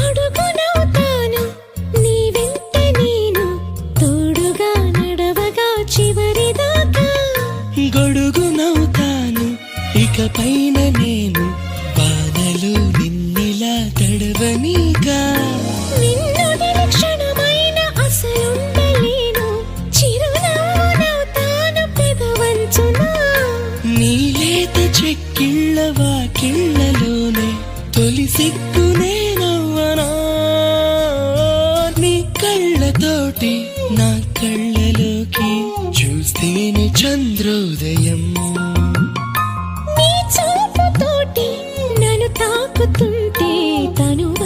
అడుగునవుతాను నీ వెంట నేను తోడుగా నడవగా చివరిదాకా గొడుగునవుతాను ఇకపైన నేను బాధలు నిన్నిలా తడవనీగా నిన్ను నిరీక్షణమైన అసలుండలేను చిరునవ్వునవుతాను పెదవంచునా నీలేత చెక్కిళ్ళ వాకిళ్ళలోనే తొలి సిగ్గునే నవ్వనా నీ కళ్ళతోటి నా కళ్ళలోకి చూస్తేనే చంద్రోదయం నీ చూపుతోటి నన్ను తాకుతుంటే తనువ